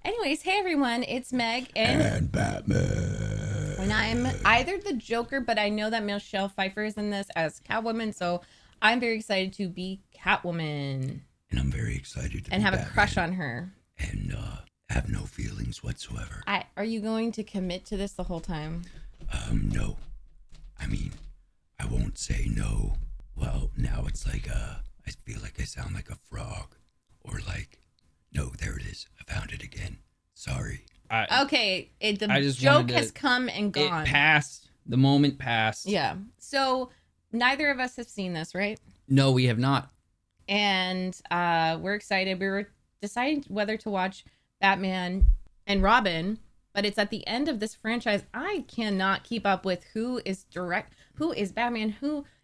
Anyways, hey everyone, it's Meg and Batman. And I'm either the Joker, but I know that Michelle Pfeiffer is in this as Catwoman, so I'm very excited to be Catwoman. And I'm very excited to and be have Batman. A crush on her. And have no feelings whatsoever. Are you going to commit to this the whole time? No. I mean, I won't say no. Well, now it's like, I feel like I sound like a frog. Or like, no, there it is. I found it again. Sorry. Okay, the joke has come and gone. It passed. The moment passed. Yeah. So, neither of us have seen this, right? No, we have not. And we're excited. We were deciding whether to watch Batman and Robin, but it's at the end of this franchise. I cannot keep up with who is Batman,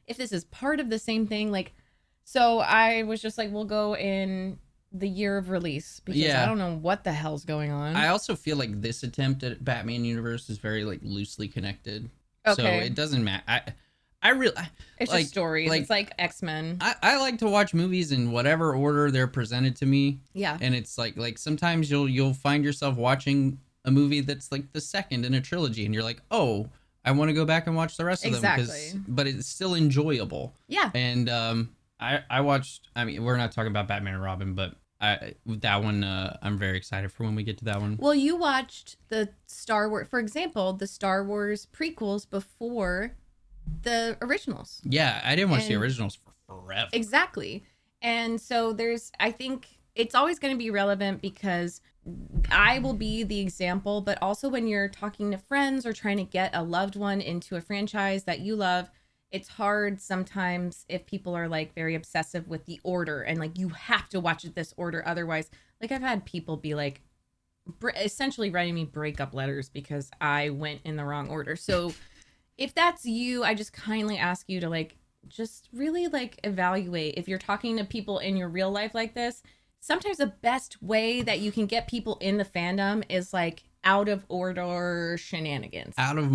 if this is part of the same thing. Like, so I was just like, we'll go in the year of release because I don't know what the hell's going on. I also feel like this attempt at Batman universe is very like loosely connected. Okay. So it doesn't matter. It's like, just stories. It's like X-Men. I like to watch movies in whatever order they're presented to me. Yeah. And it's like sometimes you'll find yourself watching a movie that's like the second in a trilogy and you're like, oh, I want to go back and watch the rest of them but it's still enjoyable. Yeah. And I watched, I mean, we're not talking about Batman and Robin, but that one I'm very excited for when we get to that one. Well, you watched the Star Wars, for example, the Star Wars prequels before the originals. Yeah, I didn't watch the originals for forever. Exactly. And so I think it's always going to be relevant because I will be the example, but also when you're talking to friends or trying to get a loved one into a franchise that you love, it's hard sometimes if people are like very obsessive with the order and like you have to watch it this order. Otherwise, like I've had people be like essentially writing me breakup letters because I went in the wrong order. So if that's you, I just kindly ask you to like just really like evaluate if you're talking to people in your real life like this. Sometimes the best way that you can get people in the fandom is like out of order shenanigans. Out of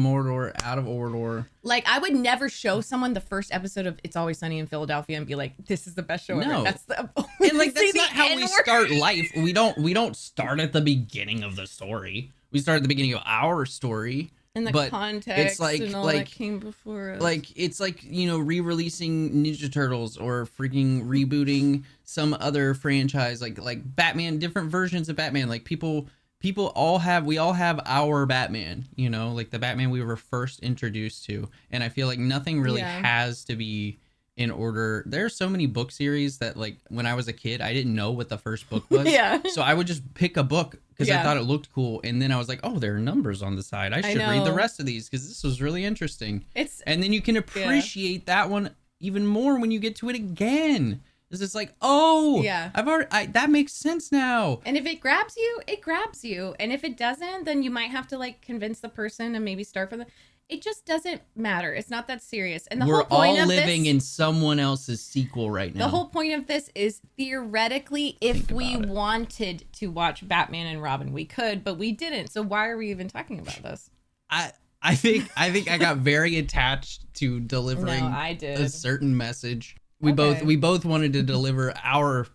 order. Like I would never show someone the first episode of It's Always Sunny in Philadelphia and be like, this is the best show ever. That's the and like that's not how we start life. We don't start at the beginning of the story. We start at the beginning of our story. And the context it's like, and all that came before us. Like, it's like, you know, re-releasing Ninja Turtles or freaking rebooting some other franchise, like Batman, different versions of Batman. Like we all have our Batman, you know, like the Batman we were first introduced to. And I feel like nothing really has to be in order. There are so many book series that like when I was a kid, I didn't know what the first book was. So I would just pick a book because I thought it looked cool. And then I was like, oh, there are numbers on the side. I should read the rest of these because this was really interesting. And then you can appreciate that one even more when you get to it again. It's just like, oh, that makes sense now. And if it grabs you, it grabs you. And if it doesn't, then you might have to like convince the person and maybe start from it just doesn't matter. It's not that serious. And we're all living in someone else's sequel right now. The whole point of this is theoretically, if we wanted to watch Batman and Robin, we could, but we didn't. So why are we even talking about this? I think I got very attached to delivering a certain message. We both wanted to deliver our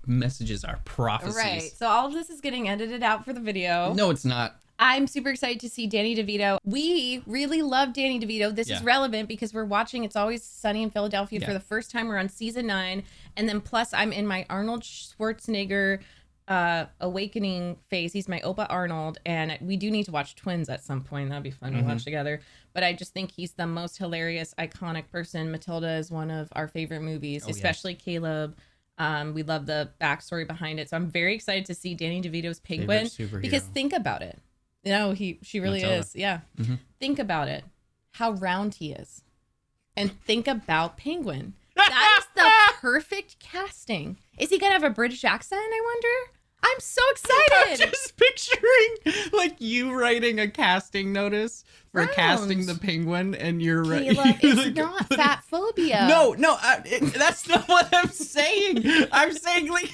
messages, our prophecies. Right. So all of this is getting edited out for the video. No, it's not. I'm super excited to see Danny DeVito. We really love Danny DeVito. This is relevant because we're watching It's Always Sunny in Philadelphia for the first time. We're on season 9. And then plus I'm in my Arnold Schwarzenegger awakening phase. He's my Opa Arnold. And we do need to watch Twins at some point. That'd be fun to watch together. But I just think he's the most hilarious, iconic person. Matilda is one of our favorite movies, especially Caleb. We love the backstory behind it. So I'm very excited to see Danny DeVito's Penguin because think about it. You know, she really is. Yeah. Think about it. How round he is. And think about Penguin. That is the perfect casting. Is he going to have a British accent, I wonder? I'm so excited. I'm just picturing like you writing a casting notice for casting the Penguin and you're right. It's like, not fat phobia. No, that's not what I'm saying. I'm saying like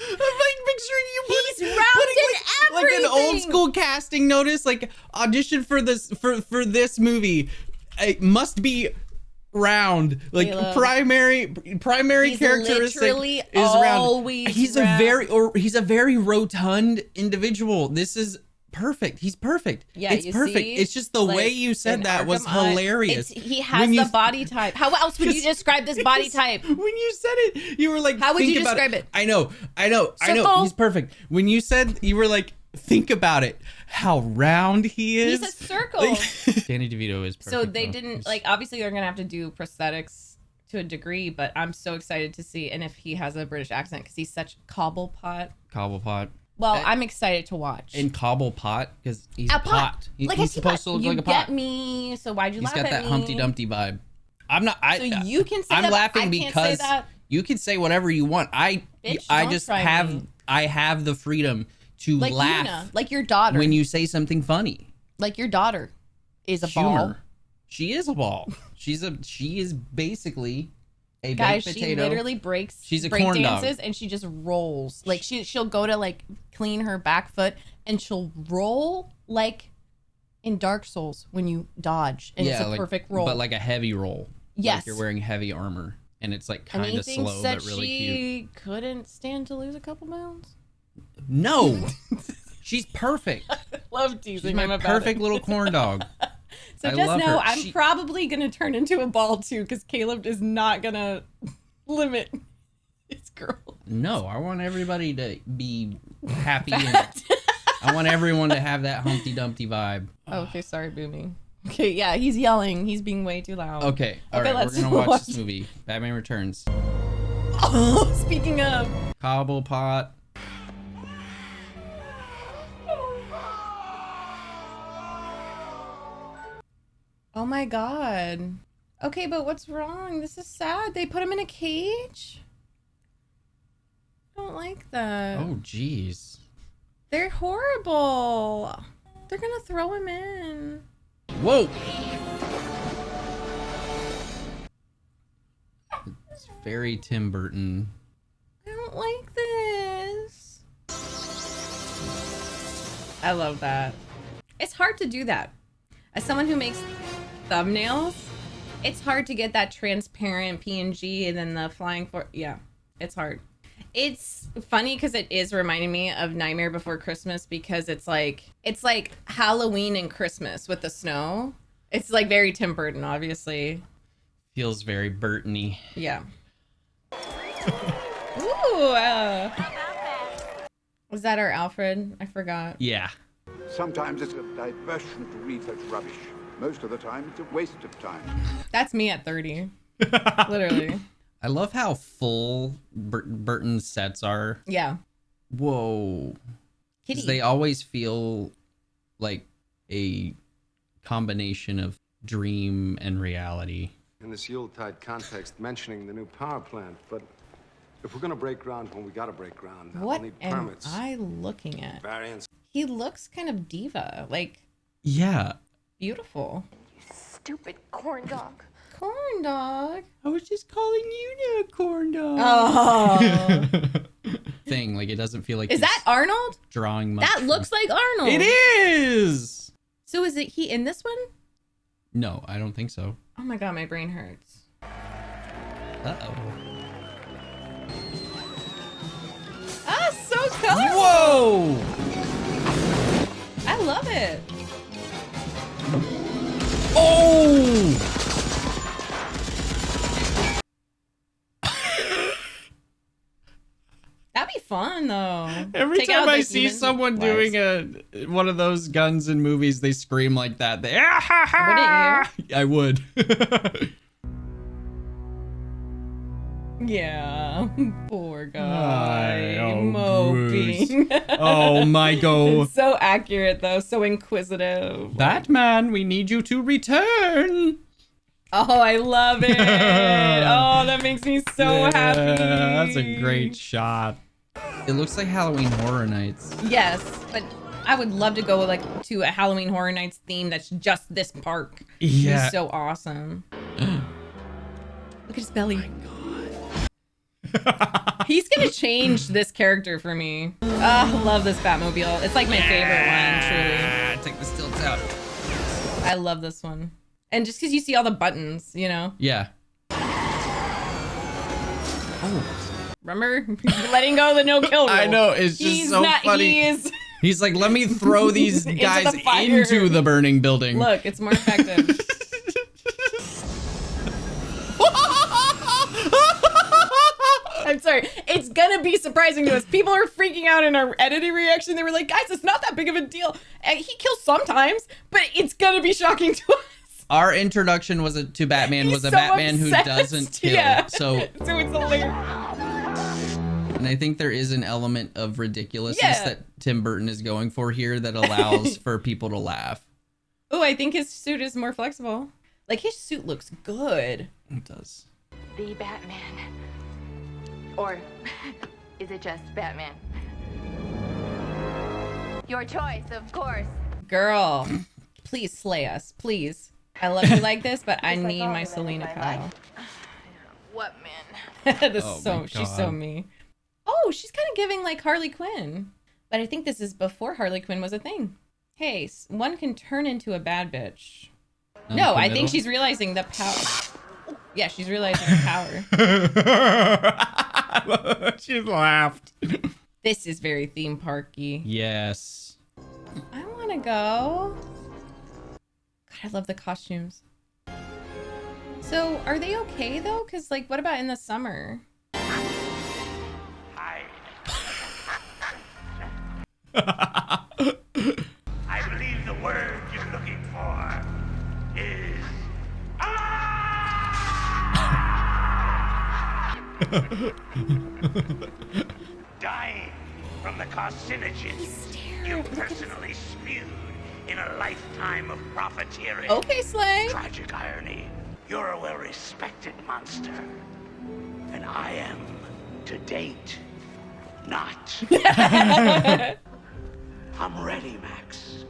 I'm like picturing you putting everything. Like an old school casting notice, like audition for this movie. It must be round. Like Caleb. primary He's characteristic literally is always round. He's a very rotund individual. This is perfect. He's perfect. Yeah, it's perfect. see? It's just the way you said that was hilarious. He has the body type. How else would you describe this body type? When you said it, you were like, how would you about describe it? I know. Circle. He's perfect. When you said, you were like, think about it. How round he is. He's a circle. Danny DeVito is perfect. So they didn't obviously they're gonna have to do prosthetics to a degree, but I'm so excited to see, and if he has a British accent because he's such Cobblepot. Well, I'm excited to watch. And Cobblepot because he's a pot. He's supposed to look like a pot. You get me, so why'd you laugh at me? He's got that Humpty Dumpty vibe. I'm not. So you can say I'm that. laughing I because can't say that. you can say whatever you want. I just have me. I have the freedom to like laugh. Luna, like your daughter. When you say something funny. Like your daughter is a Humor. ball. She is a ball. She is basically a Guys, baked potato. she literally breaks. She's a break corn dances dog. and she just rolls. Like she'll go to like clean her back foot and she'll roll like in Dark Souls when you dodge and it's a perfect roll. But like a heavy roll. Yes. Like you're wearing heavy armor and it's like kind of slow but really cute. She couldn't stand to lose a couple pounds. No. She's perfect. Love teasing She's my him about perfect it. little corn dog. So I just love know her. I'm probably gonna turn into a ball too, because Caleb is not gonna limit his girl. No, I want everybody to be happy and I want everyone to have that Humpty Dumpty vibe. Oh, okay, sorry, Boomy. Okay, yeah, he's yelling. He's being way too loud. Okay, all right, we're gonna watch this movie. Batman Returns. Oh, speaking of Cobblepot. Oh my god. Okay, but what's wrong? This is sad. They put him in a cage? I don't like that. Oh, jeez. They're horrible. They're gonna throw him in. Whoa! It's very Tim Burton. I don't like this. I love that. It's hard to do that. As someone who makes thumbnails, it's hard to get that transparent PNG and then the flying for it's hard. It's funny because it is reminding me of Nightmare Before Christmas because it's like Halloween and Christmas with the snow. It's like very Tim Burton, obviously. Feels very Burton-y. Yeah. Ooh. Was that our Alfred? I forgot. Yeah. Sometimes it's a diversion to read such rubbish. Most of the time, it's a waste of time. That's me at 30. Literally. I love how full Burton's sets are. Yeah. Whoa. 'Cause they always feel like a combination of dream and reality. In this Yuletide context, mentioning the new power plant, but if we're gonna break ground when we gotta break ground, What we'll need am permits. I looking at? Variants. He looks kind of diva, like Yeah. beautiful. Stupid corn dog. Corn dog. I was just calling you a corn dog. Oh. Thing, like it doesn't feel like Is that Arnold? drawing much. That looks like Arnold. It is. So is it he in this one? No, I don't think so. Oh my god, my brain hurts. Uh-oh. Ah, so colorful. Whoa! I love it. Oh! That'd be fun though. Every Take time out I the see human someone lives. doing one of those guns in movies, they scream like that. They, Wouldn't I would. Yeah. Poor guy. Oh, Moping. Oh my god. So accurate though, so inquisitive. Batman, we need you to return. Oh, I love it. Oh, that makes me so happy. That's a great shot. It looks like Halloween Horror Nights. Yes, but I would love to go like to a Halloween Horror Nights theme that's just this park. Yeah. It's so awesome. Look at his belly. He's gonna change this character for me. I love this Batmobile. It's like my favorite one, truly. Take the stilts out. I love this one. And just because you see all the buttons, you know? Yeah. Oh. Remember? Letting go of the no-kill rule. I know, it's just funny. He's like, let me throw these guys into the burning building. Look, it's more effective. I'm sorry. It's gonna be surprising to us. People are freaking out in our editing reaction. They were like, guys, it's not that big of a deal. And he kills sometimes, but it's gonna be shocking to us. Our introduction to Batman was a Batman who doesn't kill. Yeah. So it's hilarious. And I think there is an element of ridiculousness that Tim Burton is going for here that allows for people to laugh. Oh, I think his suit is more flexible. Like, his suit looks good. It does. The Batman. Or is it just Batman? Your choice, of course. Girl, please slay us, please. I love you like this, but I need my Selena Kyle. What man? She's so mean. Oh, she's kind of giving like Harley Quinn. But I think this is before Harley Quinn was a thing. Hey, one can turn into a bad bitch. No, I think she's realizing the power. Yeah, she's realizing the power. She laughed. This is very theme parky. Yes. I want to go. God, I love the costumes. So, are they okay though? Because, like, what about in the summer? Hi. I believe the word you're looking for is dying from the carcinogens you personally spewed in a lifetime of profiteering. Okay, Slay. Tragic irony. You're a well-respected monster. And I am, to date, not. I'm ready, Max.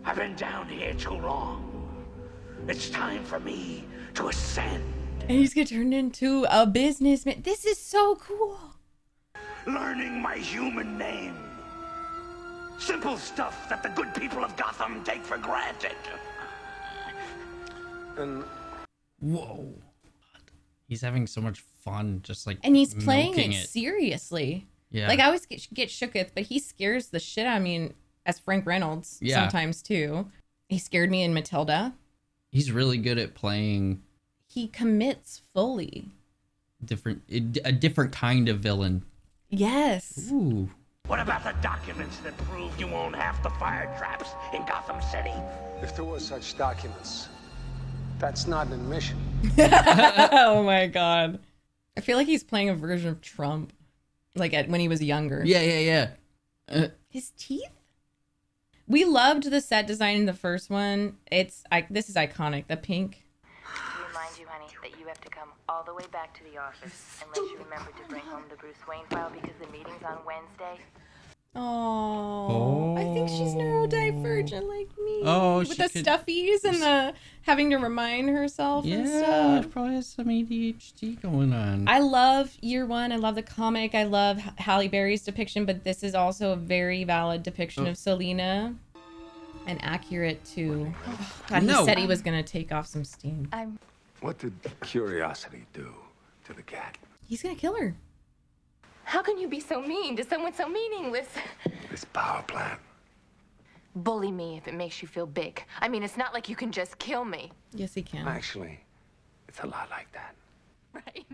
I've been down here too long. It's time for me to ascend. And he's gonna turn into a businessman. This is so cool. Learning my human name. Simple stuff that the good people of Gotham take for granted. And whoa. He's having so much fun, just like and he's playing it seriously. Yeah. Like I always get shooketh, but he scares the shit out of me as Frank Reynolds sometimes too. He scared me in Matilda. He's really good at playing. He commits fully. A different kind of villain. Yes. Ooh. What about the documents that prove you own half the fire traps in Gotham City? If there were such documents, that's not an admission. Oh my god. I feel like he's playing a version of Trump. Like when he was younger. Yeah. His teeth? We loved the set design in the first one. This is iconic. The pink. Remind you, honey, that you have to come all the way back to the office unless you remember to bring home the Bruce Wayne file because the meeting's on Wednesday. Oh, I think she's neurodivergent like me. Oh, with the stuffies and the having to remind herself and stuff. She probably has some ADHD going on. I love year one. I love the comic. I love Halle Berry's depiction, but this is also a very valid depiction of Selena and accurate to. Oh, God, he said he was gonna take off some steam. What did curiosity do to the cat? He's gonna kill her. How can you be so mean to someone so meaningless? This power plant. Bully me if it makes you feel big. I mean, it's not like you can just kill me. Yes, he can. Actually, it's a lot like that. Right?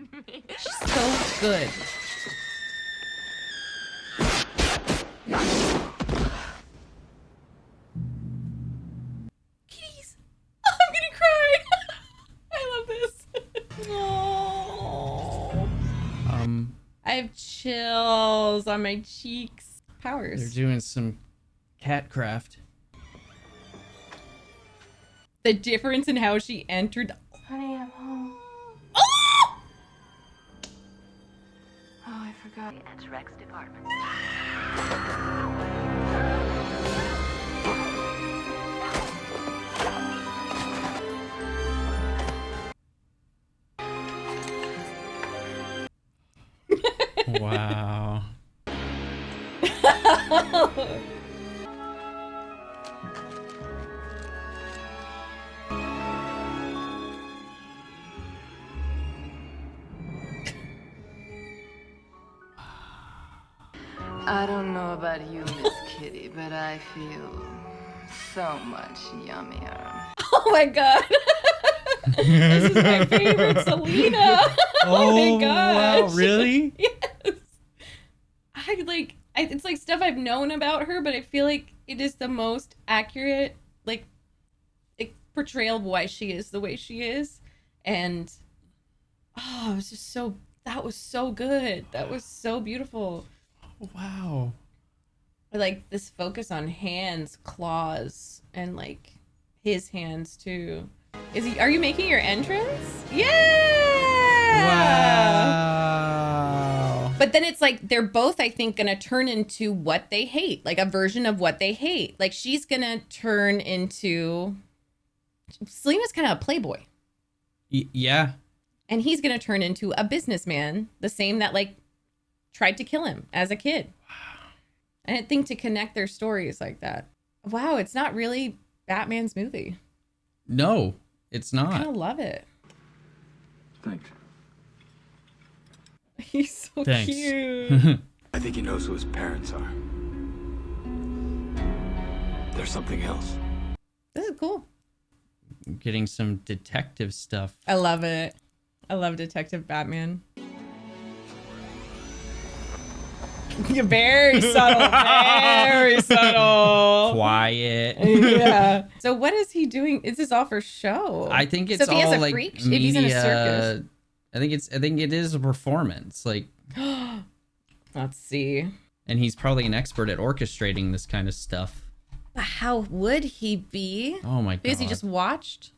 She's so good. Kitties. Oh, I'm gonna cry. I love this. Oh. I have chills on my cheeks. Powers. They're doing some cat craft. The difference in how she entered. Honey, I'm home. Oh! Oh, I forgot. At Rex department. Wow. I don't know about you, Miss Kitty, but I feel so much yummier. Oh my god. This is my favorite Selena. Oh my gosh. Wow, really? Yes. It's like stuff I've known about her, but I feel like it is the most accurate, like, portrayal of why she is the way she is. And it was just that was so good. That was so beautiful. Wow. Like this focus on hands, claws, and like his hands too. Are you making your entrance? Yeah! Wow. But then it's like they're both, I think, gonna turn into what they hate, like a version of what they hate. Like she's gonna turn into Selena's kind of a playboy. Yeah. And he's gonna turn into a businessman, the same that like tried to kill him as a kid. Wow. I didn't think to connect their stories like that. Wow, it's not really Batman's movie. No, it's not. I kind of love it. Thanks. He's so Thanks. cute. I think he knows who his parents are. There's something else. This is cool. Getting some detective stuff. I love it. I love Detective Batman. Very subtle. Very subtle. Quiet. Yeah. So what is he doing? Is this all for show? I think it's so if he all has a like freak, media. if he's in a circus. I think it is a performance. Like, let's see. And he's probably an expert at orchestrating this kind of stuff. But how would he be? Oh my god. Because he just watched.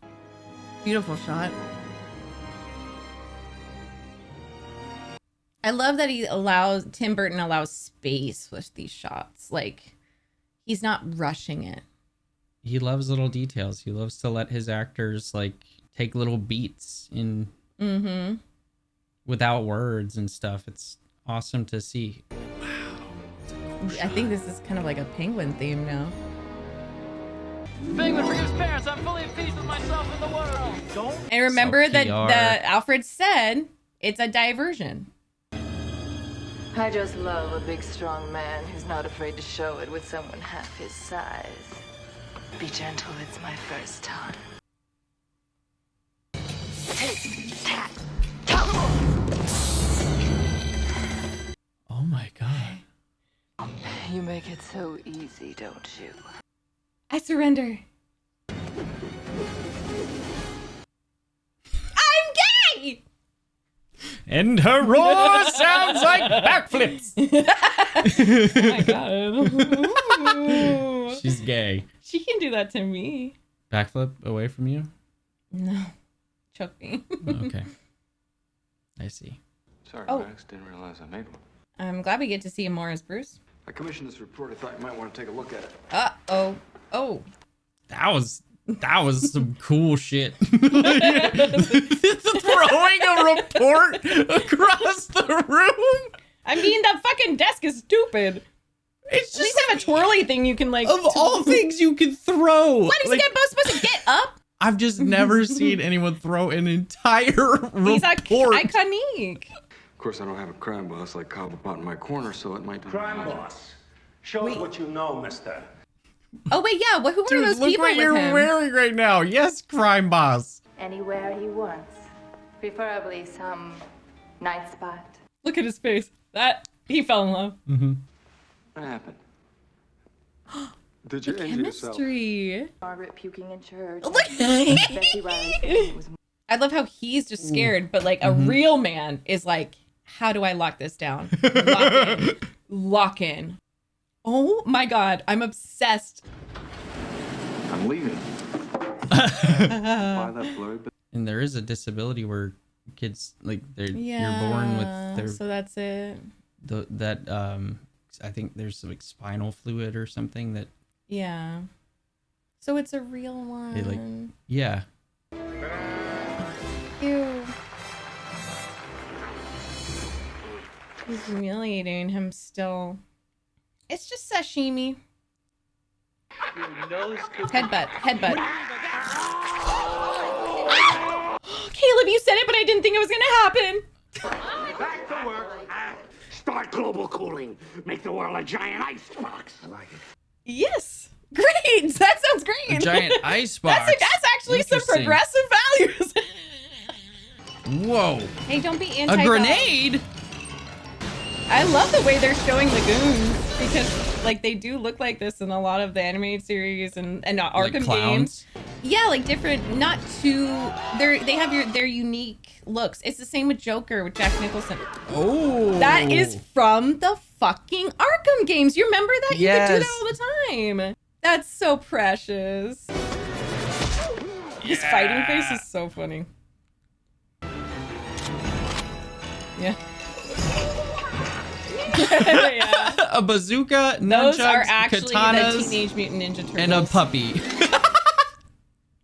Beautiful shot. I love that Tim Burton allows space with these shots. Like, he's not rushing it. He loves little details. He loves to let his actors like take little beats in without words and stuff. It's awesome to see. Wow. I think this is kind of like a Penguin theme now. Penguin for his parents. I'm fully at peace with myself and the world. Don't. And remember So that PR. Alfred said it's a diversion. I just love a big, strong man who's not afraid to show it with someone half his size. Be gentle, it's my first time. Oh my god. You make it so easy, don't you? I surrender. I'm gay! And her roar sounds like backflips. Oh my god. She's gay. She can do that to me. Backflip away from you? No. Choke me. Okay. I see. Sorry, Oh. Max. Didn't realize I made one. I'm glad we get to see him more as Bruce. I commissioned this report. I thought you might want to take a look at it. Uh-oh. Oh. That was some cool shit. Throwing a report across the room. I mean, that fucking desk is stupid. It's At least have a twirly thing you can like. Of all things you can throw. What is like, he supposed to get up? I've just never seen anyone throw an entire He's report. iconic. Of course, I don't have a crime boss like Cobb up in my corner, so it might be... Crime boss. Show us what you know, mister. Oh wait, yeah. Well, who Dude, are those look people what with you're him? wearing right now. Yes, crime boss. Anywhere he wants. Preferably some night spot. Look at his face. That he fell in love. What happened? Did you injure yourself? Chemistry. Margaret puking in church. Look. Bessie Riley was I love how he's just scared, but like a real man is like, how do I lock this down? Lock in. Lock in. Oh my god, I'm obsessed. I'm leaving. Buy that blurry bit. And there is a disability where kids like you're born with their So that's it. I think there's like spinal fluid or something that Yeah. So it's a real one. they like yeah. Ew. He's humiliating him still. It's just sashimi. Headbutt. Headbutt. Caleb, you said it, but I didn't think it was gonna happen. Back to work. Start global cooling. Make the world a giant icebox. I like it. Yes. Great. That sounds great. A giant icebox. That's actually some progressive values. Whoa. Hey, don't be anti. A grenade? I love the way they're showing the goons because like they do look like this in a lot of the animated series and Arkham games. Yeah, like different, not too. They have their unique looks. It's the same with Joker with Jack Nicholson. Oh, that is from the fucking Arkham games. You remember that? Yes. You could do that all the time. That's so precious. His fighting face is so funny. Yeah. Yeah. A bazooka, those nunchucks, are actually katanas, the Teenage Mutant Ninja Turtles. and a puppy.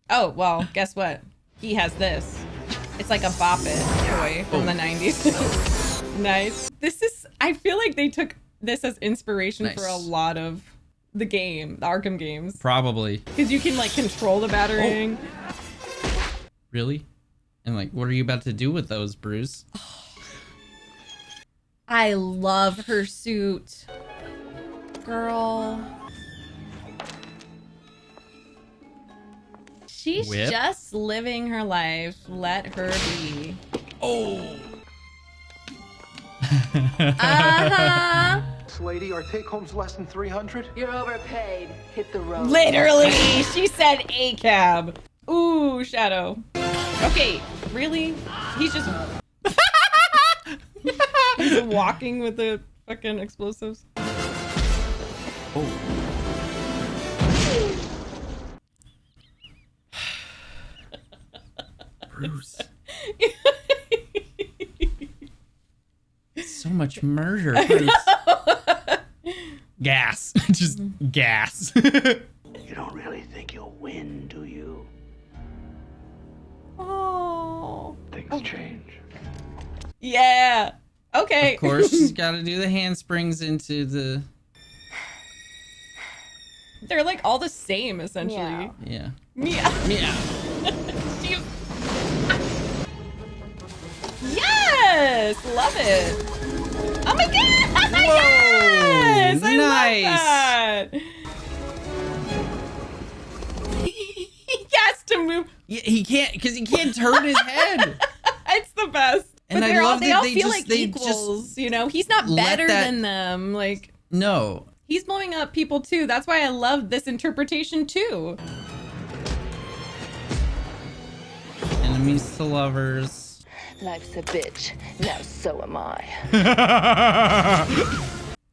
Oh, well, guess what? He has this. It's like a Bop It toy from the 90s. Nice. I feel like they took this as inspiration for a lot of the Arkham games. Probably. Because you can like control the battering. Oh. Really? And like, what are you about to do with those, Bruce? I love her suit. Girl. She's just living her life. Let her be. Oh. Uh-huh. Lady, our take home's less than 300. You're overpaid. Hit the road. Literally, she said a cab. Ooh, Shadow. Okay, really? He's just he's walking with the fucking explosives. Oh. Bruce. So much murder, Bruce. Gas. Just gas. You don't really think you'll win, do you? Oh. Things change. Yeah. Okay. Of course, she's got to do the handsprings into the... They're like all the same, essentially. Yeah. Meow. Meow. Yes! Love it. Oh my god! Whoa! Yes! I Nice. love that. He has to move. Yeah, he can't, because he can't turn his head. It's the best. And but I love they that all they feel just- like they equals, just you know? He's not let better that- than them. Like, No. he's blowing up people too. That's why I love this interpretation too. Enemies to lovers. Life's a bitch. Now so am I.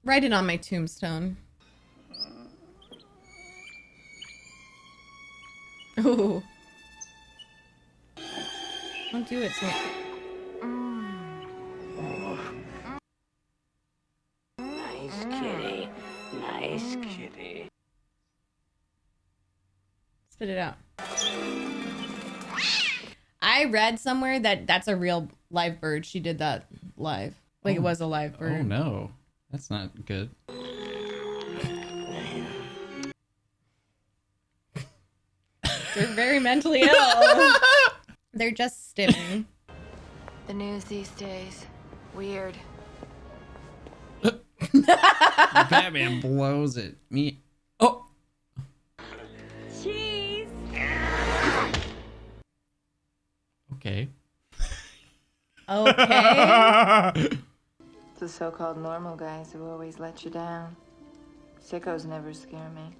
Write it on my tombstone. Ooh. Don't do it to me. Nice kitty. Nice kitty. Spit it out. I read somewhere that that's a real live bird. She did that live. Like it was a live bird. Oh no. That's not good. They're very mentally ill. They're just stimming. The news these days. Weird. Batman blows it. Oh. Cheese. Okay. Okay. It's the so-called normal guys who always let you down. Sickos never scare me.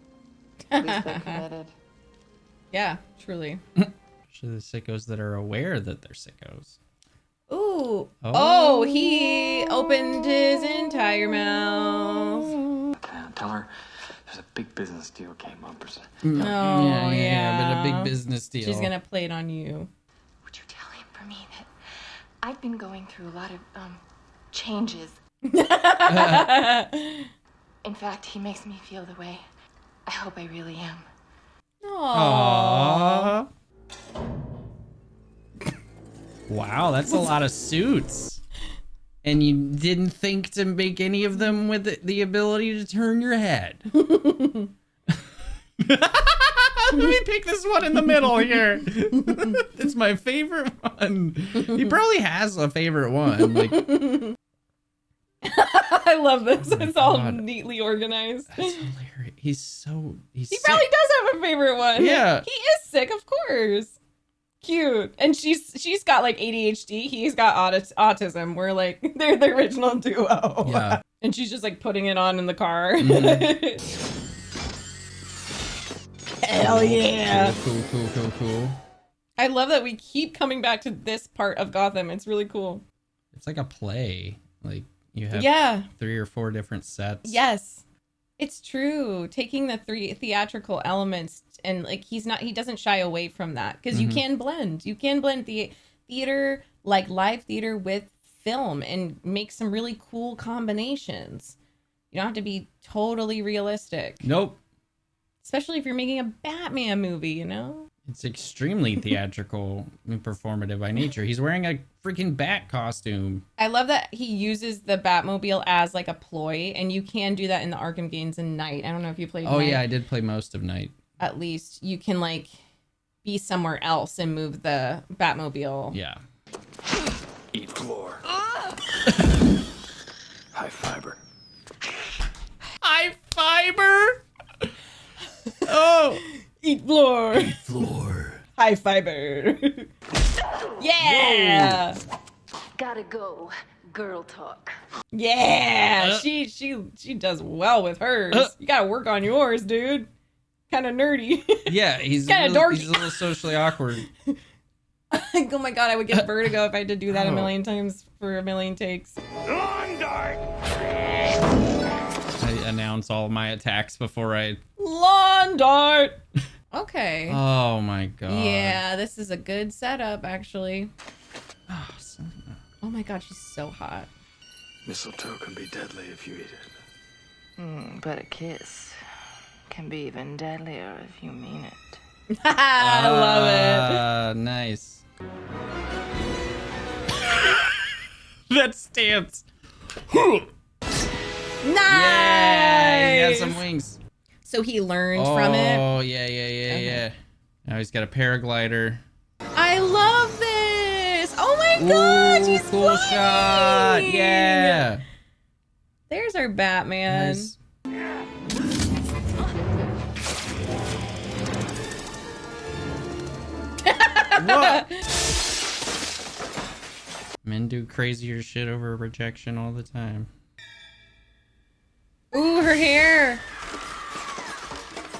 At least they're committed. Yeah, truly. Actually, the sickos that are aware that they're sickos. Ooh. Oh, he opened his entire mouth. Tell her there's a big business deal came up or something. Oh, yeah, but a big business deal. She's gonna play it on you. Would you tell him for me that I've been going through a lot of changes. In fact, he makes me feel the way I hope I really am. Aww. Wow, that's a lot of suits. And you didn't think to make any of them with the ability to turn your head. Let me pick this one in the middle here. It's my favorite one. He probably has a favorite one. Like, I love this. Oh my It's all God. neatly organized. That's hilarious. He He sick. probably does have a favorite one. Yeah. He is sick, of course. Cute. And she's got like ADHD. He's got autism. We're like, they're the original duo. Yeah. And she's just like putting it on in the car. Hell yeah. Cool. I love that we keep coming back to this part of Gotham. It's really cool. It's like a play. Like you have 3 or 4 different sets. Yes. It's true. Taking the 3 theatrical elements and like he doesn't shy away from that because you can blend. You can blend the theater, like live theater with film and make some really cool combinations. You don't have to be totally realistic. Nope. Especially if you're making a Batman movie, you know? It's extremely theatrical and performative by nature. He's wearing a freaking bat costume. I love that he uses the Batmobile as like a ploy, and you can do that in the Arkham games in Night. I don't know if you played Oh Night. yeah, I did play most of Night. At least you can like be somewhere else and move the Batmobile. Yeah. Eat floor. High fiber. High fiber. Oh. Eat floor. Eat floor. High fiber. Yeah. Whoa. Gotta go. Girl talk. Yeah. She does well with hers. You gotta work on yours, dude. Kind of nerdy. Yeah, he's kind of dorky. He's a little socially awkward. Oh my god, I would get vertigo if I had to do that a million times for a million takes. Lawn dart! I announce all my attacks before I... Lawn dart! Okay. Oh my god. Yeah, this is a good setup, actually. Oh, Selena. Oh my god, she's so hot. Mistletoe can be deadly if you eat it. But a kiss can be even deadlier if you mean it. I love it. Nice. That stance. Nice! Yeah, he has some wings. So he learned from it. Oh, yeah. Now he's got a paraglider. I love this! Oh my god, he's cool flying! shot. Yeah. There's our Batman. Nice. What? Men do crazier shit over rejection all the time. Ooh, her hair.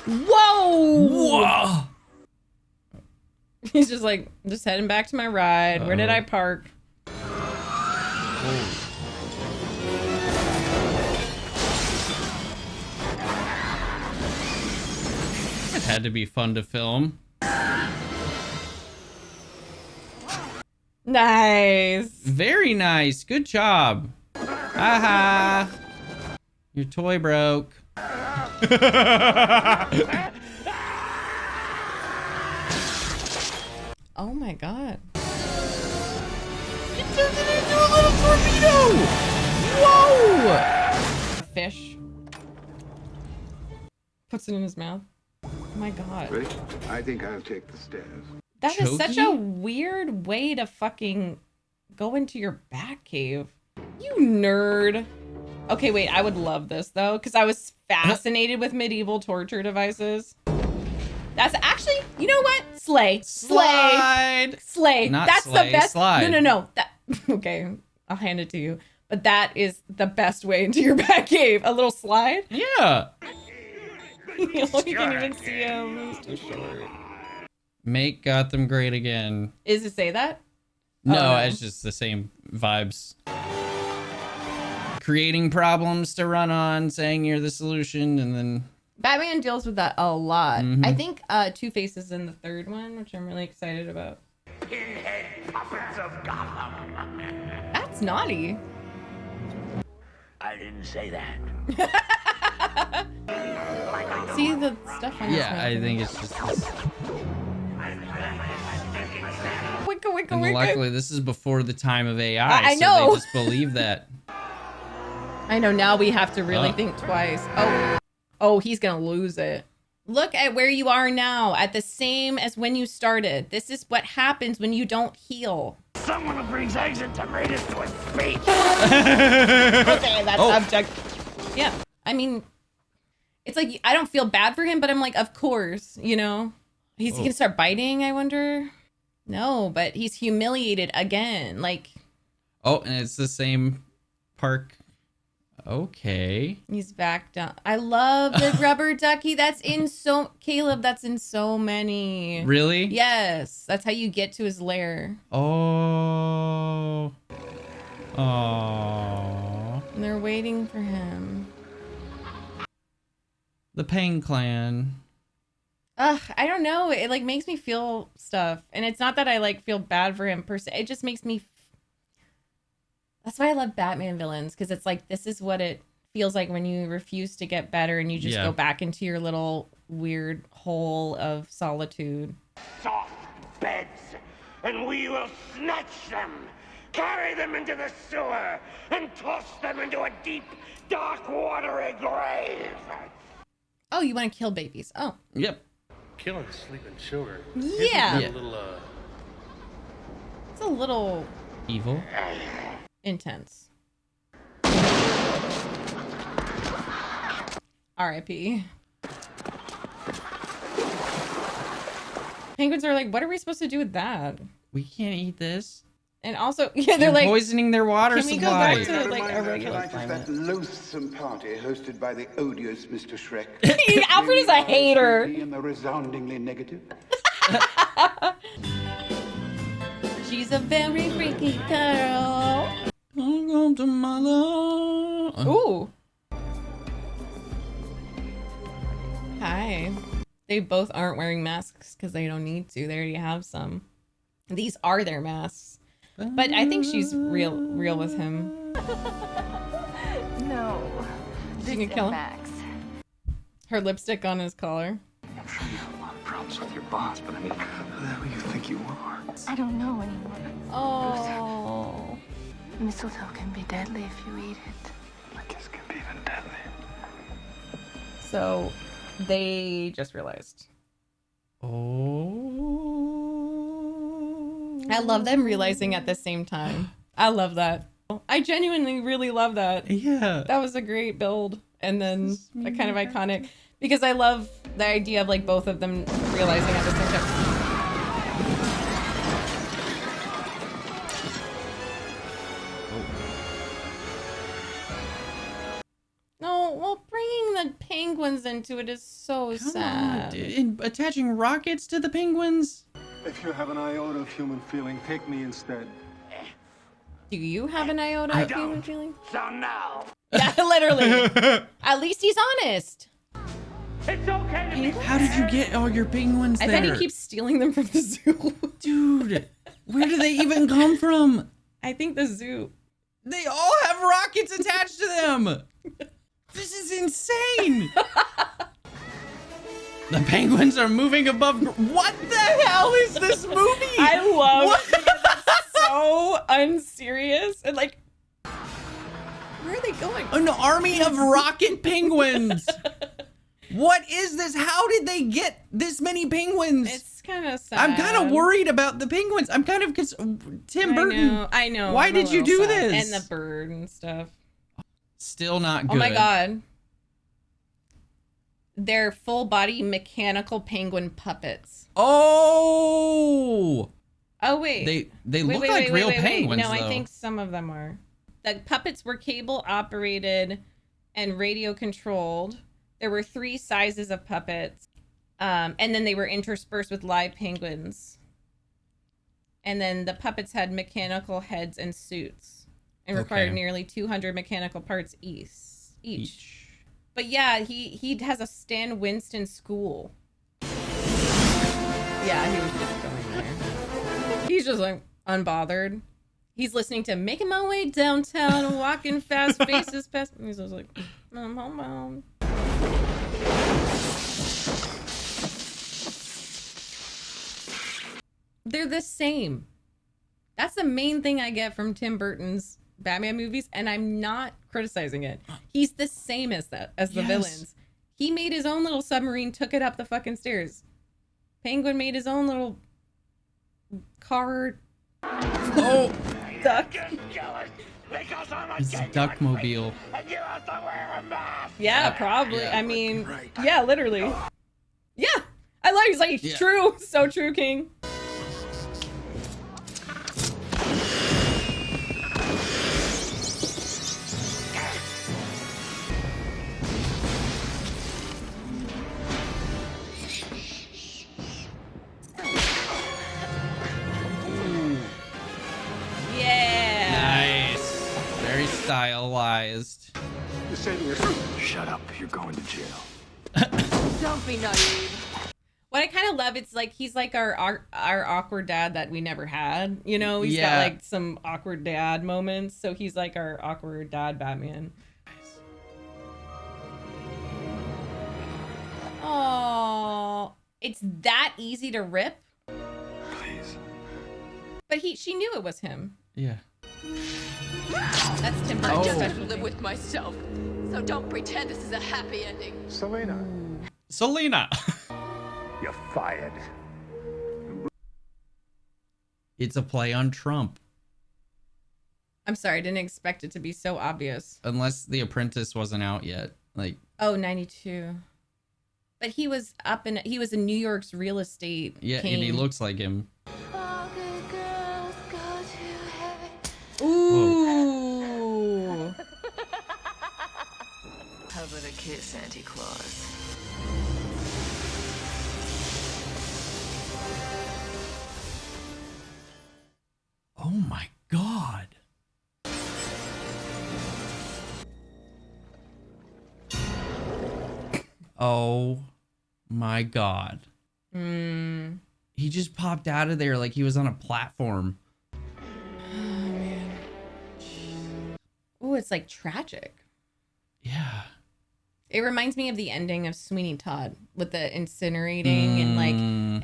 Whoa! Whoa! He's just like, just heading back to my ride. Where did I park? It had to be fun to film. Nice. Very nice. Good job. Haha. Your toy broke. Oh my god. It turned it into a little torpedo! Whoa! Fish. Puts it in his mouth. Oh my god. Ready? I think I'll take the stairs. That is such a Choky? weird way to fucking go into your bat cave. You nerd. Okay, wait, I would love this though, because I was fascinated with medieval torture devices. That's actually, you know what? Slay. Slide. Slay. Not That's slay, the best. slide. No. That okay, I'll hand it to you. But that is the best way into your bat cave. A little slide. Yeah. You can't even see him. He's too short. Make Gotham great again. Is it say that? No, Oh, no. it's just the same vibes. Creating problems to run on, saying you're the solution, and then... Batman deals with that a lot. Mhm. I think Two-Face is in the third one, which I'm really excited about. Pinhead puppets of Gotham. That's naughty. I didn't say that. See the stuff on his Yeah, mouth. I think it's just... Wicka. And luckily, this is before the time of AI, I so know. they just believe that. I know, now we have to really think twice. Oh, he's gonna lose it. Look at where you are now, at the same as when you started. This is what happens when you don't heal. someone who brings eggs and tomatoes to a speech. Okay, that's object. Yeah, I mean, it's like I don't feel bad for him, but I'm like, of course, you know, he's gonna start biting. I wonder. No, but he's humiliated again. Like, oh, and it's the same park. Okay. He's back down. I love the rubber ducky. That's in Caleb, that's in so many. Really? Yes. That's how you get to his lair. Oh. Oh. And they're waiting for him. The Pang Clan. Ugh, I don't know. It like makes me feel stuff. And it's not that I like feel bad for him per se. It just makes me. That's why I love Batman villains, because it's like this is what it feels like when you refuse to get better and you just go back into your little weird hole of solitude. Soft beds, and we will snatch them, carry them into the sewer, and toss them into a deep, dark, watery grave. Oh, you want to kill babies? Oh. Yep. Killing sleeping children. Yeah. Isn't that a little, It's a little evil. Intense. R.I.P. Penguins are like, what are we supposed to do with that? We can't eat this. And also, yeah, they're You're like poisoning their water supply. Can we go back to like a regular climate? That loathsome party hosted by the odious Mr. Shrek. Alfred is a hater. And the resoundingly negative. She's a very freaky girl. Welcome to my love. Ooh. Hi. They both aren't wearing masks because they don't need to. They already have some. These are their masks. But I think she's real with him. No. She can kill him. Max. Her lipstick on his collar. I'm sure you have a lot of problems with your boss, but I mean, who the hell do you think you are? I don't know anymore. Oh. Mistletoe can be deadly if you eat it. I guess it can be even deadly. So they just realized. Oh. I love them realizing at the same time. I love that. I genuinely really love that. Yeah. That was a great build. And then kind of iconic. Because I love the idea of like both of them realizing at the same time. No, well, bringing the penguins into it is so sad. And attaching rockets to the penguins? If you have an iota of human feeling, take me instead. Do you have an iota of human feeling? So now. Yeah, literally. At least he's honest. It's okay to be. How did you get all your penguins there? I bet he keeps stealing them from the zoo. Dude, where do they even come from? I think the zoo. They all have rockets attached to them. This is insane. The penguins are moving above. What the hell is this movie? I love it because it's so unserious and like. Where are they going? An army of rocket penguins. What is this? How did they get this many penguins? It's kind of sad. I'm kind of worried about the penguins. I'm kind of Tim Burton. I know. Why did you do this? And the bird and stuff. Still not good. Oh my god. They're full body mechanical penguin puppets. Oh. Oh wait. They look like real penguins. No, though. I think some of them are. The puppets were cable operated and radio controlled. There were 3 sizes of puppets. And then they were interspersed with live penguins. And then the puppets had mechanical heads and suits and required nearly 200 mechanical parts each. But yeah, he has a Stan Winston school. Yeah, he was just going there. He's just like unbothered. He's listening to Making My Way Downtown, Walking Fast, Faces Past. And he's just like, home. They're the same. That's the main thing I get from Tim Burton's Batman movies, and I'm not criticizing it. He's the same as the villains. He made his own little submarine, took it up the fucking stairs. Penguin made his own little car Oh, duck. It's Duckmobile. Yeah, probably. Yeah, I mean, yeah, literally. Yeah, I like. He's like, Yeah. true, so true, King. Yeah. Nice. Very stylized. You're saving yourself. Shut up. You're going to jail. Don't be naive. What I kind of love, it's like he's like our awkward dad that we never had. You know, he's got like some awkward dad moments. So he's like our awkward dad Batman. Oh, it's that easy to rip. Please. But she knew it was him. Yeah. That's Tim I Burton's just specialty. live with myself, so don't pretend this is a happy ending. Selena. Selena. You're fired. It's a play on Trump. I'm sorry, I didn't expect it to be so obvious. Unless The Apprentice wasn't out yet. Like, oh, 92. But he was in New York's real estate. yeah, king. and he looks like him. Ooh. How about a kiss, Santa Claus? Oh my God. Oh my God. He just popped out of there like he was on a platform. Oh man. Ooh, it's like tragic. Yeah. It reminds me of the ending of Sweeney Todd with the incinerating and like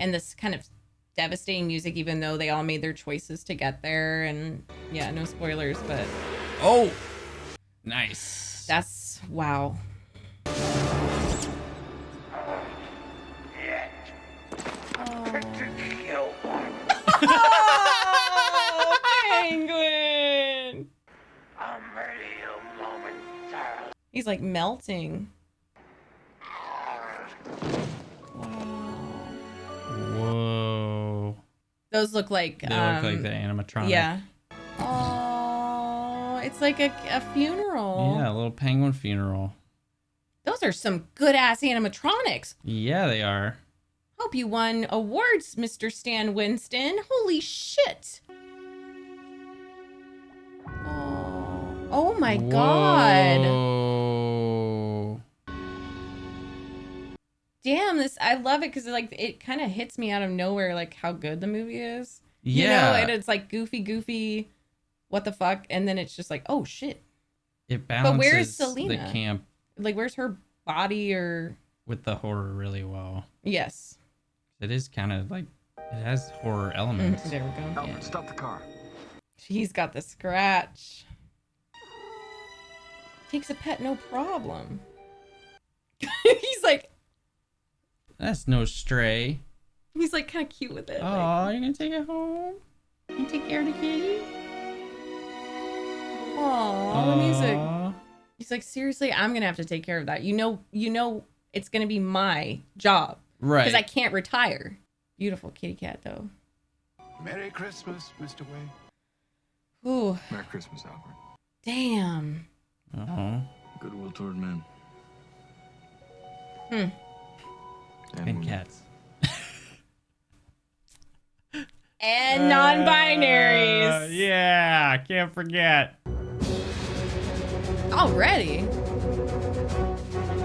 and this kind of devastating music, even though they all made their choices to get there. And yeah, no spoilers, but oh, nice. That's wow. Oh, Penguin! I'll murder you momentarily. He's like melting. Whoa. Those look like They look like the animatronic. Yeah. Oh, it's like a funeral. Yeah, a little penguin funeral. Those are some good ass animatronics. Yeah, they are. Hope you won awards, Mr. Stan Winston. Holy shit. Oh my God. Whoa. Damn, I love it because it kind of hits me out of nowhere, like how good the movie is. Yeah. You know, and it's like goofy, what the fuck? And then it's just like, oh shit. It balances but where's Selena? the camp. Like, where's her body or... With the horror really well. Yes. It is kind of like, it has horror elements. There we go. Alfred, stop the car. He's got the scratch. Takes a pet, no problem. He's like... That's no stray. He's like kind of cute with it. Oh, you're gonna take it home? You take care of the kitty? Aww, the music. He's like, seriously, I'm gonna have to take care of that. You know, it's gonna be my job, right? Because I can't retire. Beautiful kitty cat, though. Merry Christmas, Mr. Wayne. Ooh. Merry Christmas, Alfred. Damn. Oh. Goodwill toward men. And cats. And non-binaries. Yeah, can't forget. Already.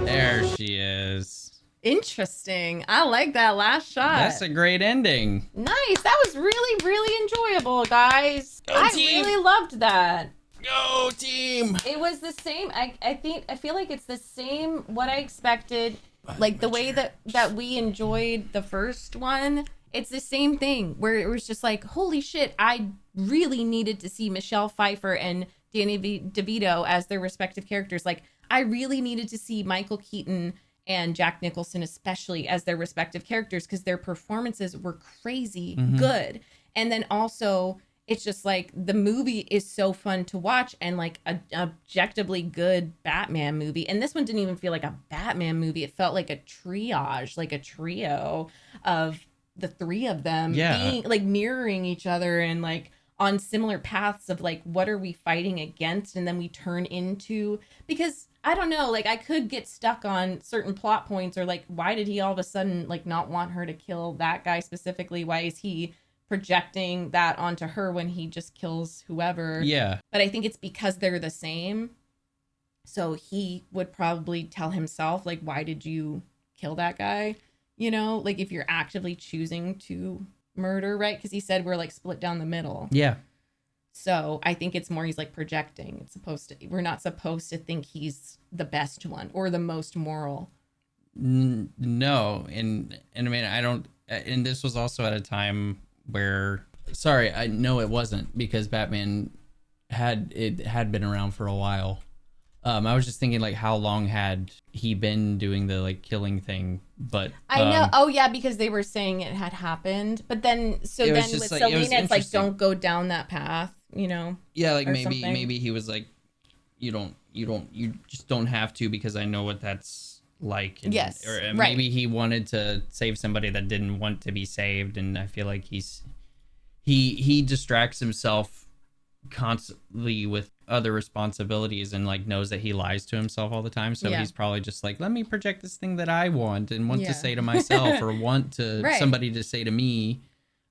There she is. Interesting. I like that last shot. That's a great ending. Nice. That was really, really enjoyable, guys. Go team. Really loved that. Go team. It was the same. I feel like it's the same what I expected. Like the way that we enjoyed the first one, it's the same thing where it was just like, holy shit, I really needed to see Michelle Pfeiffer and Danny DeVito as their respective characters. Like, I really needed to see Michael Keaton and Jack Nicholson especially as their respective characters because their performances were crazy good. And then also it's just like the movie is so fun to watch and like an objectively good Batman movie. And this one didn't even feel like a Batman movie. It felt like a triage, like a trio of the three of them being like mirroring each other and like on similar paths of like, what are we fighting against? And then we turn into, because I don't know, like I could get stuck on certain plot points or like, why did he all of a sudden like not want her to kill that guy specifically? Why is he projecting that onto her when he just kills whoever? Yeah. But I think it's because they're the same. So he would probably tell himself, like, why did you kill that guy? You know, like if you're actively choosing to murder, right? Because he said we're like split down the middle. Yeah. So I think it's more he's like projecting. It's supposed to, we're not supposed to think he's the best one or the most moral. No. And I mean, I don't, and this was also at a time where, sorry, I know it wasn't because Batman had been around for a while. I was just thinking like how long had he been doing the like killing thing, but I know. Oh yeah, because they were saying it had happened, but then with like, Selena, it's like don't go down that path, you know? Yeah, like maybe he was like, you just don't have to because I know what that's like. And, yes, or right. Maybe he wanted to save somebody that didn't want to be saved, and I feel like he distracts himself constantly with other responsibilities and like knows that he lies to himself all the time, so he's probably just like, let me project this thing that I want and want to say to myself or want to somebody to say to me,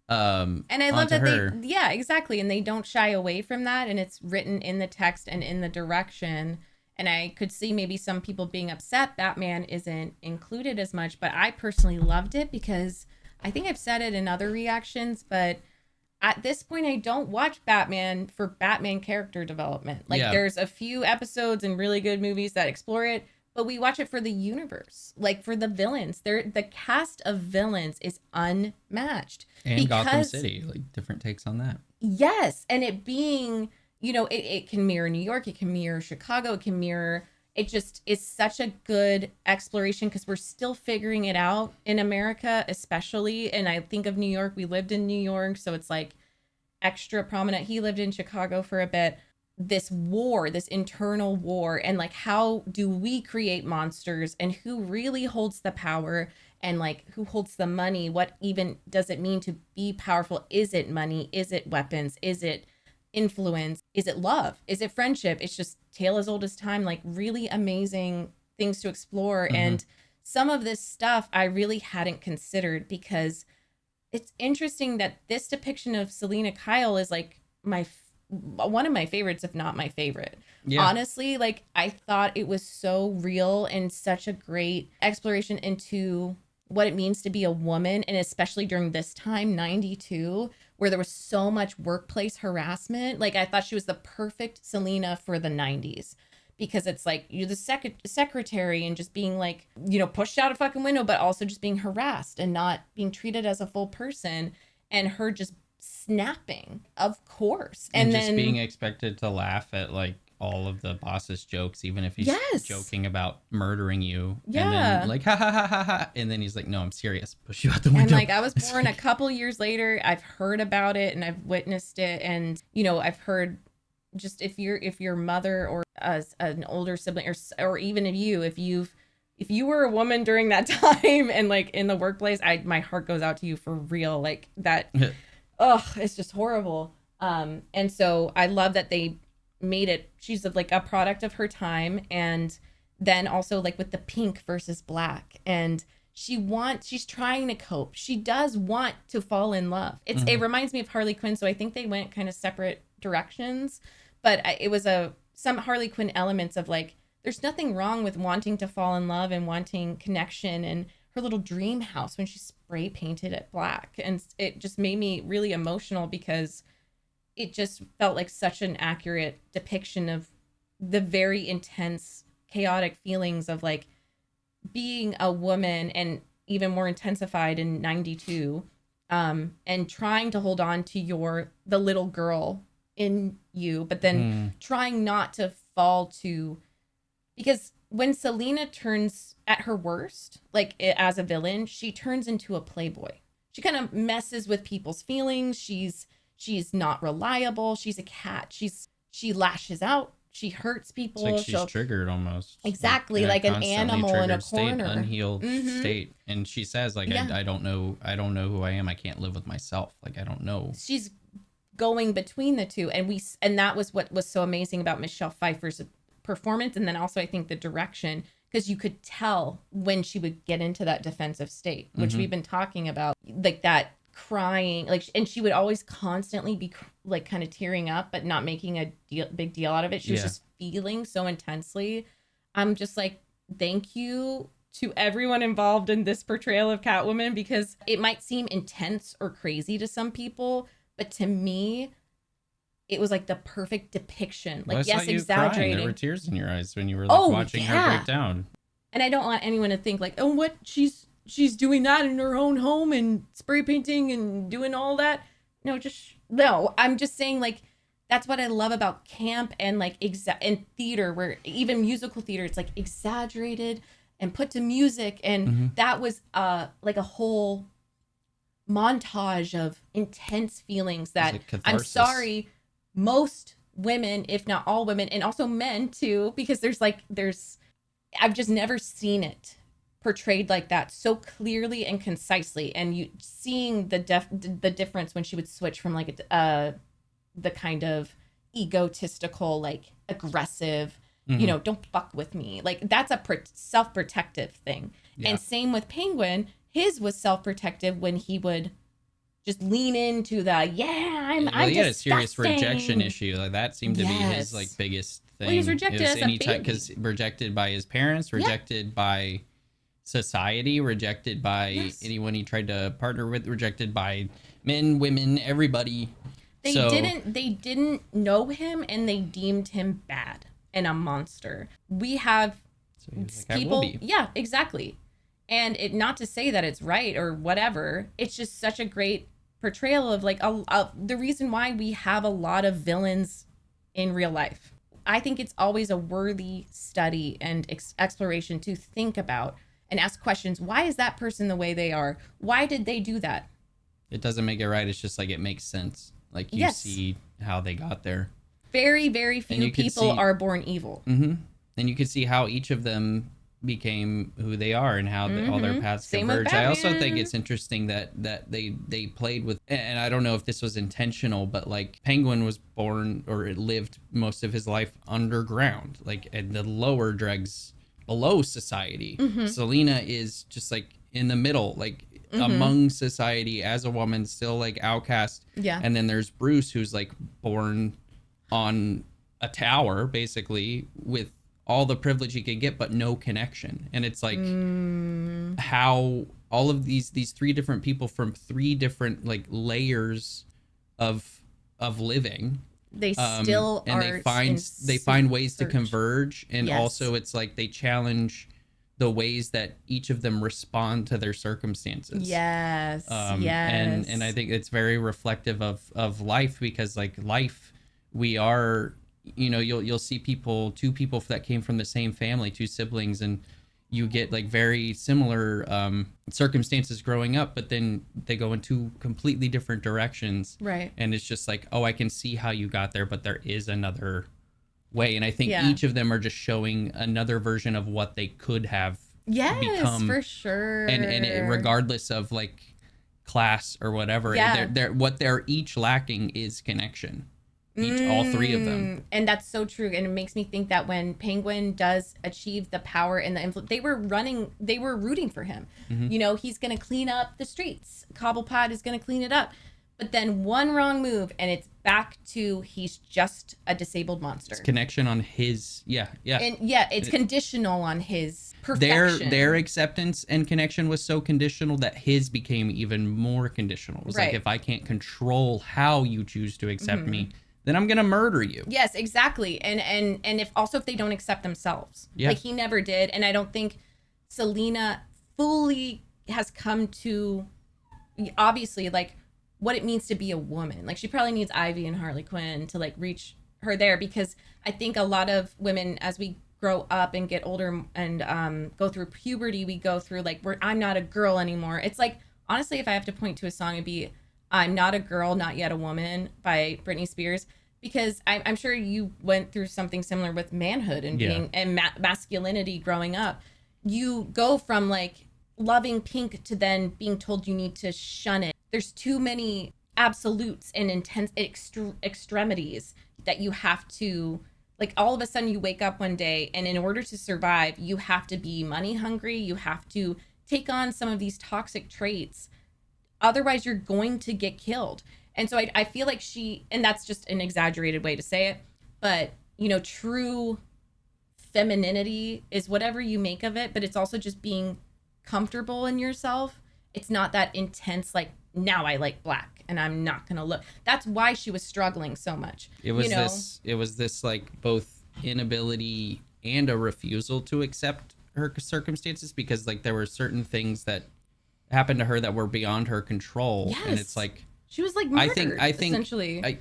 and I love that her. Exactly, and they don't shy away from that, and it's written in the text and in the direction. And I could see maybe some people being upset Batman isn't included as much, but I personally loved it because I think I've said it in other reactions, but at this point, I don't watch Batman for Batman character development. Like, there's a few episodes and really good movies that explore it, but we watch it for the universe, like for the villains. The cast of villains is unmatched. And Gotham City, like different takes on that. Yes, and it being, you know, it can mirror New York, it can mirror Chicago, it can mirror. It just is such a good exploration because we're still figuring it out in America, especially. And I think of New York. We lived in New York, so it's like extra prominent. He lived in Chicago for a bit. This war, this internal war, and like how do we create monsters and who really holds the power and like who holds the money? What even does it mean to be powerful? Is it money? Is it weapons? Is it influence? Is it love? Is it friendship? It's just tale as old as time, like really amazing things to explore. And some of this stuff I really hadn't considered because it's interesting that this depiction of Selena Kyle is like one of my favorites, if not my favorite. Honestly, like I thought it was so real and such a great exploration into what it means to be a woman, and especially during this time, 92, where there was so much workplace harassment. Like I thought she was the perfect Selena for the 90s because it's like you're the secretary and just being like, you know, pushed out a fucking window, but also just being harassed and not being treated as a full person, and her just snapping, of course, and just then being expected to laugh at like all of the boss's jokes, even if he's joking about murdering you. And then like ha ha ha ha ha, and then he's like, no, I'm serious, push you out the window. And like I was born a couple years later, I've heard about it and I've witnessed it, and you know, I've heard just if your mother or as an older sibling or even if you were a woman during that time and like in the workplace, my heart goes out to you for real. Like that it's just horrible. And so I love that they made it, she's like a product of her time, and then also like with the pink versus black, and she's trying to cope. She does want to fall in love. It reminds me of Harley Quinn, so I think they went kind of separate directions, but it was some Harley Quinn elements of like there's nothing wrong with wanting to fall in love and wanting connection, and her little dream house when she spray painted it black, and it just made me really emotional because it just felt like such an accurate depiction of the very intense, chaotic feelings of like being a woman, and even more intensified in 92, and trying to hold on to the little girl in you, but then trying not to fall to, because when Selena turns at her worst, like as a villain, she turns into a playboy. She kind of messes with people's feelings. She she's not reliable. She's a cat. She lashes out. She hurts people. It's like she's triggered almost. Exactly, like an animal in a corner. Unhealed state. And she says, like, I don't know who I am. I can't live with myself. Like, I don't know. She's going between the two. And that was what was so amazing about Michelle Pfeiffer's performance. And then also I think the direction, because you could tell when she would get into that defensive state, which we've been talking about, like that crying, like, and she would always constantly be like kind of tearing up, but not making a big deal out of it. She was just feeling so intensely. I'm just like, thank you to everyone involved in this portrayal of Catwoman, because it might seem intense or crazy to some people, but to me, it was like the perfect depiction. Like, yes, exaggerating. There were tears in your eyes when you were like watching her break down. And I don't want anyone to think like, oh, what, she's doing that in her own home and spray painting and doing all that. No, I'm just saying, like, that's what I love about camp and like and theater, where even musical theater, it's like exaggerated and put to music. And that was like a whole montage of intense feelings that I'm sorry, most women, if not all women, and also men too, because I've just never seen it portrayed like that so clearly and concisely. And you seeing the difference when she would switch from like the kind of egotistical, like aggressive, don't fuck with me, like that's a self-protective thing. And same with Penguin, his was self-protective when he would just lean into the I'm he had a serious rejection issue. Like that seemed to be his like biggest thing. Well, he was rejected as a baby. Because rejected by his parents, rejected by society, rejected by anyone he tried to partner with, rejected by men, women, everybody. They didn't know him, and they deemed him bad and a monster. We have people, exactly. And it, not to say that it's right or whatever, it's just such a great portrayal of like the reason why we have a lot of villains in real life. I think it's always a worthy study and exploration to think about and ask questions. Why is that person the way they are? Why did they do that? It doesn't make it right. It's just like it makes sense. Like you see how they got there. Very, very few people are born evil. And you can see how each of them became who they are and how all their paths converge. I also think it's interesting that they played with, and I don't know if this was intentional, but like Penguin was born or lived most of his life underground, like in the lower dregs below society. Selena is just like in the middle, like among society as a woman, still like outcast. And then there's Bruce, who's like born on a tower basically with all the privilege he could get, but no connection. And it's like how all of these three different people from three different like layers of living, they still and they find ways to converge. And also it's like they challenge the ways that each of them respond to their circumstances. And I think it's very reflective of life, because like life, we are, you'll see two people that came from the same family, two siblings, and you get like very similar circumstances growing up, but then they go in two completely different directions. Right. And it's just like, oh, I can see how you got there, but there is another way. And I think each of them are just showing another version of what they could have become. For sure. And regardless of like class or whatever, what they're each lacking is connection. All three of them. And that's so true. And it makes me think that when Penguin does achieve the power and the influence, they were rooting for him. He's going to clean up the streets. Cobblepot is going to clean it up. But then one wrong move and it's back to he's just a disabled monster. It's connection on his, And it's conditional on his perfection. Their acceptance and connection was so conditional that his became even more conditional. It was like, if I can't control how you choose to accept me, then I'm gonna murder you. Yes, exactly. And if they don't accept themselves, like he never did. And I don't think Selena fully has come to, obviously, like what it means to be a woman. Like she probably needs Ivy and Harley Quinn to like reach her there, because I think a lot of women, as we grow up and get older and go through puberty, we go through like I'm not a girl anymore. It's like, honestly, if I have to point to a song, it'd be I'm Not a Girl, Not Yet a Woman by Britney Spears, because I'm sure you went through something similar with manhood and being and masculinity growing up. You go from like loving Pink to then being told you need to shun it. There's too many absolutes and intense extremities that you have to, like, all of a sudden you wake up one day and in order to survive, you have to be money hungry. You have to take on some of these toxic traits. Otherwise, you're going to get killed. And so I feel like and that's just an exaggerated way to say it, but, you know, true femininity is whatever you make of it, but it's also just being comfortable in yourself. It's not that intense, like, now I like black and I'm not going to look. That's why she was struggling so much. It was this like both inability and a refusal to accept her circumstances, because like there were certain things that happened to her that were beyond her control. Yes. And it's like she was like murdered, I think essentially.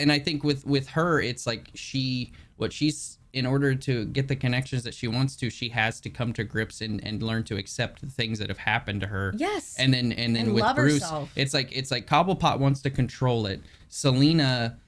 And I think with her, it's like she's in order to get the connections that she wants to, she has to come to grips and learn to accept the things that have happened to her. Yes. And then with Bruce, herself. it's like Cobblepot wants to control it. Selena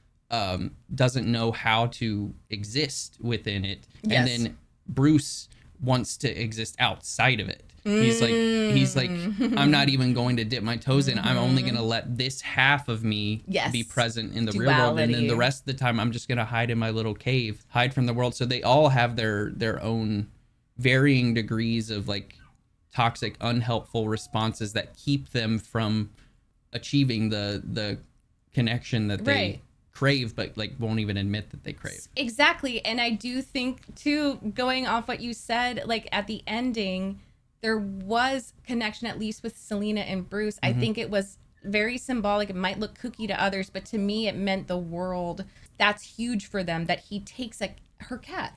doesn't know how to exist within it. Yes. And then Bruce wants to exist outside of it. He's like, I'm not even going to dip my toes in. I'm only going to let this half of me be present in the real world. And then the rest of the time, I'm just going to hide in my little cave, hide from the world. So they all have their own varying degrees of like toxic, unhelpful responses that keep them from achieving the connection that they crave, but like won't even admit that they crave. Exactly. And I do think too, going off what you said, like at the ending, there was connection, at least with Selena and Bruce. I think it was very symbolic. It might look kooky to others, but to me, it meant the world. That's huge for them, that he takes her cat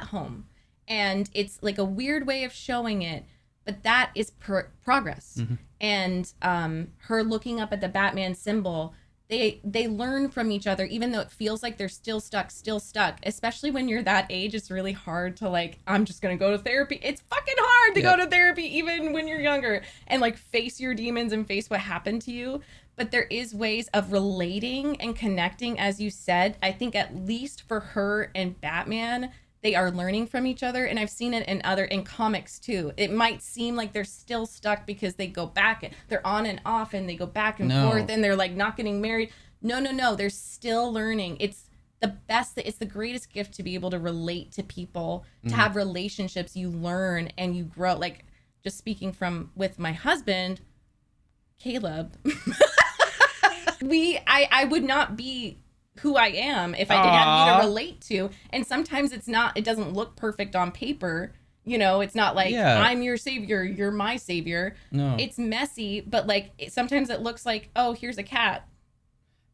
home. And it's like a weird way of showing it, but that is progress. And her looking up at the Batman symbol, they learn from each other, even though it feels like they're still stuck, especially when you're that age. It's really hard to like, I'm just going to go to therapy. It's fucking hard to go to therapy, even when you're younger, and like face your demons and face what happened to you. But there is ways of relating and connecting, as you said. I think at least for her and Batman, they are learning from each other. And I've seen it in comics too. It might seem like they're still stuck because they go back, they're on and off and they go back and forth and they're like not getting married. No. They're still learning. It's the best, it's the greatest gift to be able to relate to people, to have relationships. You learn and you grow. Like, just speaking with my husband, Caleb, I would not be who I am if I didn't have you to relate to. And sometimes it doesn't look perfect on paper. You know, it's not like I'm your savior, you're my savior. No. It's messy, but like sometimes it looks like, oh, here's a cat.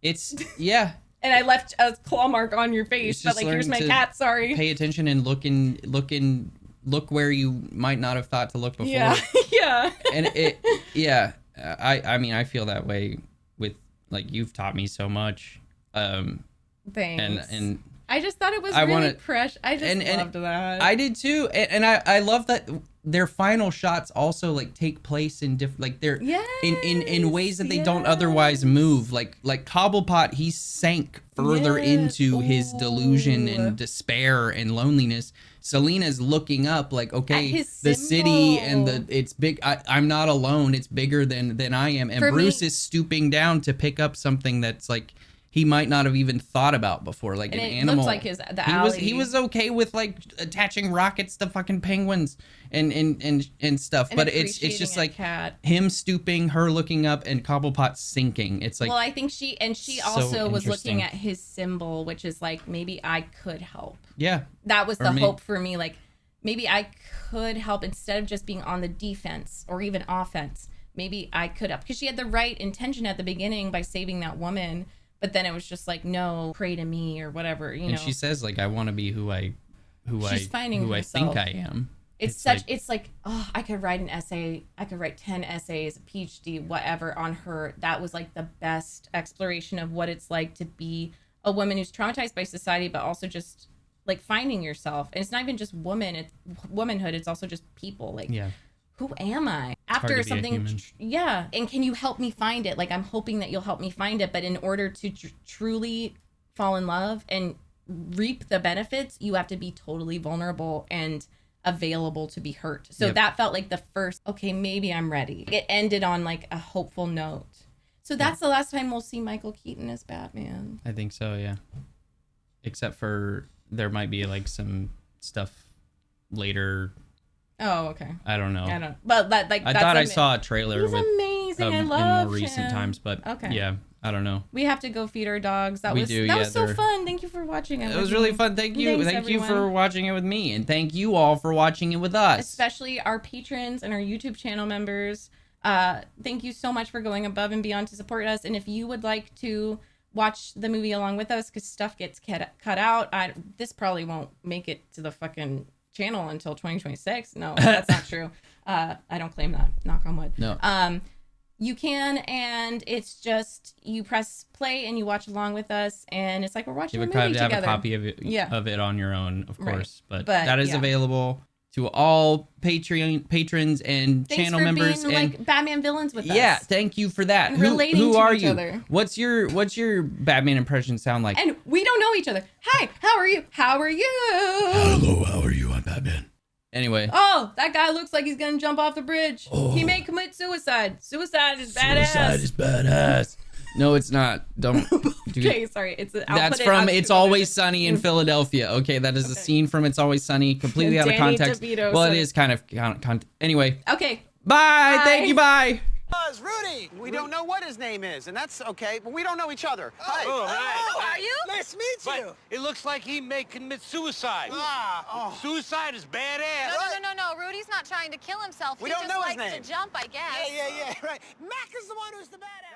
It's and I left a claw mark on your face, but like, here's my cat, sorry. Pay attention and look where you might not have thought to look before. Yeah. And I mean, I feel that way with, like, you've taught me so much. Thanks. And I just thought it was really precious. I just loved that. I did too. And I love that their final shots also like take place in different, like they're in ways that they don't otherwise move. Like Cobblepot, he sank further into his delusion and despair and loneliness. Selena's looking up like, okay, the city and it's big. I'm not alone. It's bigger than I am. And Bruce is stooping down to pick up something that's like, he might not have even thought about before, like an animal. Looks like the alley. He was okay with like attaching rockets to fucking penguins and stuff, but it's just like him stooping, her looking up, and Cobblepot sinking. It's like, well, I think she also was looking at his symbol, which is like, maybe I could help. Yeah, that was the hope for me. Like, maybe I could help instead of just being on the defense or even offense. Maybe I could help, because she had the right intention at the beginning by saving that woman. But then it was just like, no, pray to me or whatever, you know. And she says like, I want to be who I think I am. It's like, oh, I could write an essay. I could write 10 essays, a PhD, whatever on her. That was like the best exploration of what it's like to be a woman who's traumatized by society, but also just like finding yourself. And it's not even just womanhood. It's also just people. Like, who am I? after to be a something, human. yeah. And can you help me find it? Like, I'm hoping that you'll help me find it. But in order to truly fall in love and reap the benefits, you have to be totally vulnerable and available to be hurt. So that felt like the first, okay, maybe I'm ready. It ended on like a hopeful note. So that's the last time we'll see Michael Keaton as Batman. I think so, yeah. Except for there might be like some stuff later. Oh, okay. I don't know. But that, like, I thought I saw a trailer He's with amazing. I in love more recent him. times, but yeah, I don't know. We have to go feed our dogs. That was so fun. Thank you for watching it. It was really fun. Thank you. Thanks, Thank you everyone. for watching it with me, and thank you all for watching it with us. Especially our patrons and our YouTube channel members. Thank you so much for going above and beyond to support us. And if you would like to watch the movie along with us, because stuff gets cut out, this probably won't make it to the fucking channel until 2026. No, that's not true. I don't claim that. Knock on wood. No. You can, and it's just you press play and you watch along with us, and it's like we're watching a movie together. Have a copy of it on your own, of course, but that is available to all patrons and channel members. Being, and like Batman villains with us. Yeah, thank you for that. And relating who to are each you? other. What's your Batman impression sound like? And we don't know each other. Hi, how are you? How are you? Hello, how are you? I'm Batman. Anyway. Oh, that guy looks like he's gonna jump off the bridge. Oh. He may commit suicide. Suicide is badass. Suicide is badass. No, it's not. Don't. Okay, sorry. That's from It's Always Sunny in Philadelphia. Okay, that is a scene from It's Always Sunny, completely out of context. Well, it is kind of anyway. Okay. Bye. Thank you. Bye. Rudy, we don't know what his name is, and that's okay, but we don't know each other. Hi. Oh, right. Who are you? Nice to meet you. It looks like he may commit suicide. Suicide is badass. No. Rudy's not trying to kill himself. We he don't just know his likes name. to jump, I guess. Yeah, right. Mac is the one who's the badass.